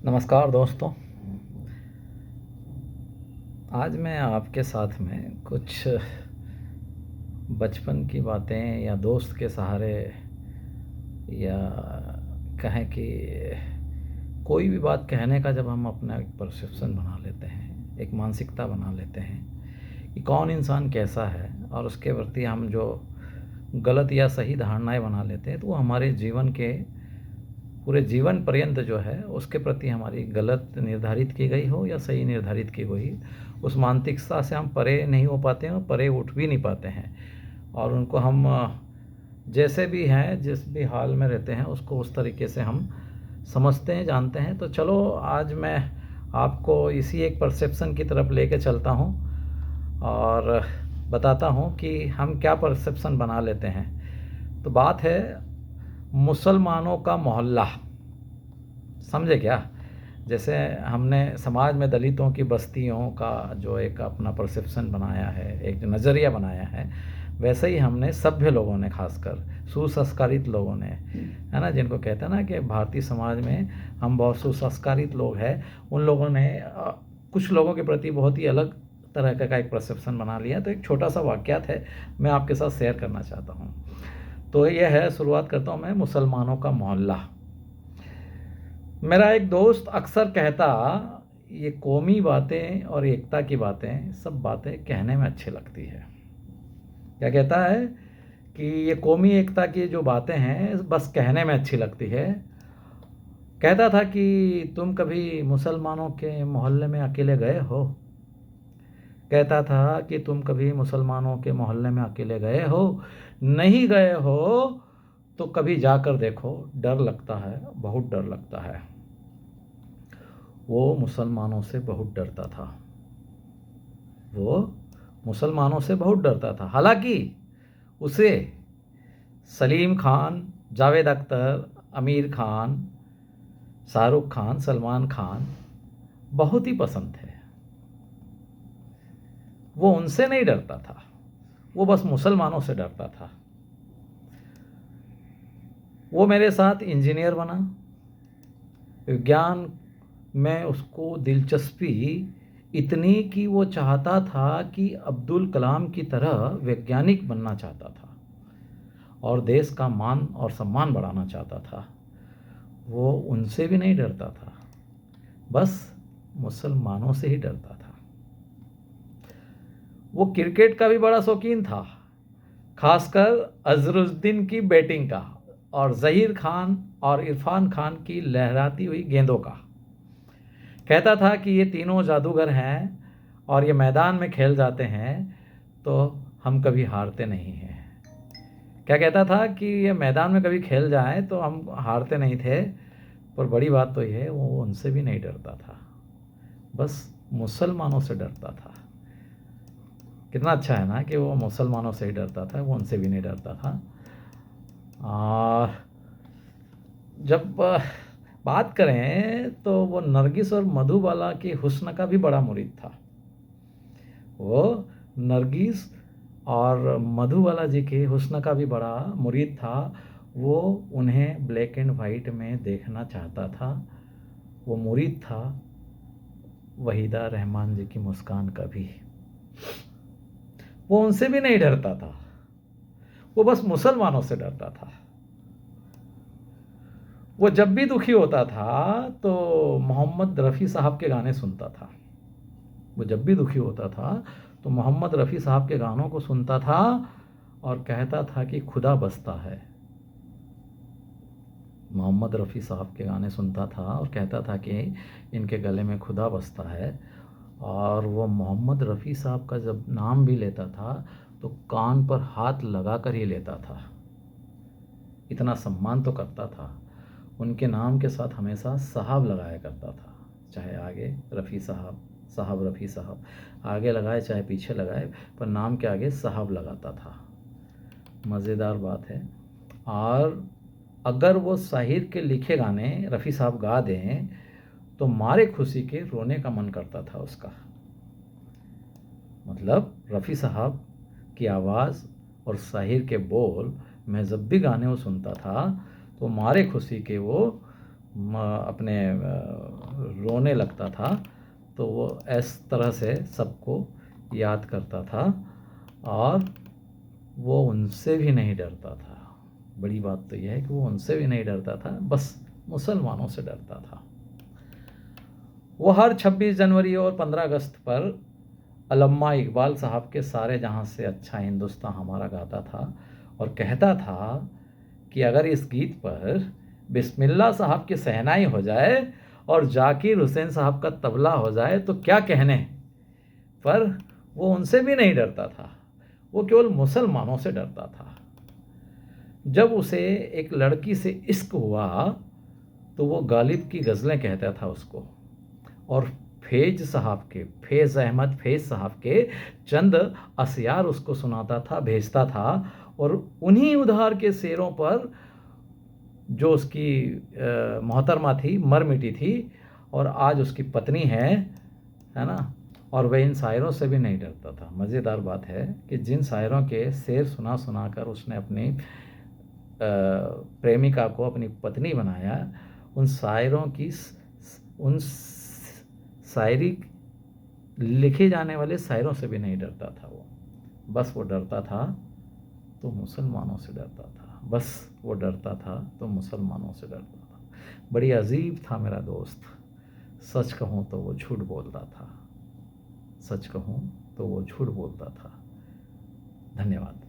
नमस्कार दोस्तों। आज मैं आपके साथ में कुछ बचपन की बातें या दोस्त के सहारे या कहें कि कोई भी बात कहने का जब हम अपना एक परसेप्शन बना लेते हैं, एक मानसिकता बना लेते हैं कि कौन इंसान कैसा है और उसके प्रति हम जो गलत या सही धारणाएं बना लेते हैं, तो वो हमारे जीवन के पूरे जीवन पर्यंत जो है उसके प्रति हमारी गलत निर्धारित की गई हो या सही निर्धारित की गई, उस मानसिकता से हम परे नहीं हो पाते हैं और परे उठ भी नहीं पाते हैं। और उनको हम जैसे भी हैं, जिस भी हाल में रहते हैं, उसको उस तरीके से हम समझते हैं, जानते हैं। तो चलो आज मैं आपको इसी एक परसेप्शन की तरफ लेके चलता हूँ और बताता हूँ कि हम क्या परसेप्शन बना लेते हैं। तो बात है मुसलमानों का मोहल्ला। समझे क्या? जैसे हमने समाज में दलितों की बस्तियों का जो एक अपना परसेप्शन बनाया है, एक नज़रिया बनाया है, वैसे ही हमने सभ्य लोगों ने, खासकर सुसंस्कारित लोगों ने, है ना, जिनको कहते हैं ना कि भारतीय समाज में हम बहुत सुसंस्कारित लोग हैं, उन लोगों ने कुछ लोगों के प्रति बहुत ही अलग तरह का एक परसेप्शन बना लिया। तो एक छोटा सा वाक़यात है, मैं आपके साथ शेयर करना चाहता हूँ। तो यह है, शुरुआत करता हूँ मैं, मुसलमानों का मोहल्ला। मेरा एक दोस्त अक्सर कहता, ये कौमी बातें और एकता की बातें, सब बातें कहने में अच्छी लगती है। क्या कहता है कि ये कौमी एकता की जो बातें हैं बस कहने में अच्छी लगती है। कहता था कि तुम कभी मुसलमानों के मोहल्ले में अकेले गए हो? कहता था कि तुम कभी मुसलमानों के मोहल्ले में अकेले गए हो? नहीं गए हो तो कभी जाकर देखो, डर लगता है, बहुत डर लगता है। वो मुसलमानों से बहुत डरता था। वो मुसलमानों से बहुत डरता था। हालांकि उसे सलीम खान, जावेद अख्तर, आमिर खान, शाहरुख खान, सलमान खान बहुत ही पसंद थे। वो उनसे नहीं डरता था, वो बस मुसलमानों से डरता था। वो मेरे साथ इंजीनियर बना। विज्ञान में उसको दिलचस्पी इतनी कि वो चाहता था कि अब्दुल कलाम की तरह वैज्ञानिक बनना चाहता था और देश का मान और सम्मान बढ़ाना चाहता था। वो उनसे भी नहीं डरता था, बस मुसलमानों से ही डरता था। वो क्रिकेट का भी बड़ा शौकीन था, खासकर अजरुद्दीन की बैटिंग का और ज़हीर खान और इरफान खान की लहराती हुई गेंदों का। कहता था कि ये तीनों जादूगर हैं और ये मैदान में खेल जाते हैं तो हम कभी हारते नहीं हैं। क्या कहता था कि ये मैदान में कभी खेल जाए तो हम हारते नहीं थे। पर बड़ी बात तो ये है, वो उनसे भी नहीं डरता था, बस मुसलमानों से डरता था। कितना अच्छा है ना कि वो मुसलमानों से ही डरता था, वो उनसे भी नहीं डरता था। और जब बात करें तो वो नरगिस और मधुबाला के हुस्न का भी बड़ा मुरीद था। वो नरगिस और मधुबाला जी के हुस्न का भी बड़ा मुरीद था। वो उन्हें ब्लैक एंड वाइट में देखना चाहता था। वो मुरीद था वहीदा रहमान जी की मुस्कान का भी। वो उनसे भी नहीं डरता था, वो बस मुसलमानों से डरता था। वो जब भी दुखी होता था तो मोहम्मद रफ़ी साहब के गाने सुनता था। वो जब भी दुखी होता था तो मोहम्मद रफ़ी साहब के गानों को सुनता था और कहता था कि खुदा बसता है। मोहम्मद रफ़ी साहब के गाने सुनता था और कहता था कि इनके गले में खुदा बसता है। और वो मोहम्मद रफ़ी साहब का जब नाम भी लेता था तो कान पर हाथ लगा कर ही लेता था, इतना सम्मान तो करता था। उनके नाम के साथ हमेशा साहब लगाया करता था, चाहे आगे रफ़ी साहब, साहब रफ़ी साहब आगे लगाए चाहे पीछे लगाए, पर नाम के आगे साहब लगाता था। मज़ेदार बात है। और अगर वो शाहिर के लिखे गाने रफ़ी साहब गा दें तो मारे खुशी के रोने का मन करता था उसका। मतलब रफ़ी साहब की आवाज़ और शाहिर के बोल, मैं जब भी गाने वो सुनता था तो मारे खुशी के वो अपने रोने लगता था, तो वो इस तरह से सबको याद करता था और वो उनसे भी नहीं डरता था। बड़ी बात तो यह है कि वो उनसे भी नहीं डरता था, बस मुसलमानों से डरता था। वो हर 26 जनवरी और 15 अगस्त पर अल्लामा इकबाल साहब के सारे जहां से अच्छा हिंदुस्तान हमारा गाता था और कहता था कि अगर इस गीत पर बिस्मिल्लाह साहब की सहनाई हो जाए और जाकिर हुसैन साहब का तबला हो जाए तो क्या कहने। पर वो उनसे भी नहीं डरता था, वो केवल मुसलमानों से डरता था। जब उसे एक लड़की से इश्क हुआ तो वो गालिब की गज़लें कहता था उसको, और फैज़ अहमद फैज़ साहब के चंद अशआर उसको सुनाता था, भेजता था। और उन्हीं उधार के शेरों पर जो उसकी मोहतरमा थी मर मिटी थी और आज उसकी पत्नी है ना, और वह इन शायरों से भी नहीं डरता था। मज़ेदार बात है कि जिन शायरों के शेर सुना सुना कर उसने अपनी प्रेमिका को अपनी पत्नी बनाया, उन शायरों की उन शायरी लिखे जाने वाले शायरों से भी नहीं डरता था वो। बस वो डरता था तो मुसलमानों से डरता था, बस वो डरता था तो मुसलमानों से डरता था। बड़ी अजीब था मेरा दोस्त। सच कहूँ तो वो झूठ बोलता था, सच कहूँ तो वो झूठ बोलता था। धन्यवाद।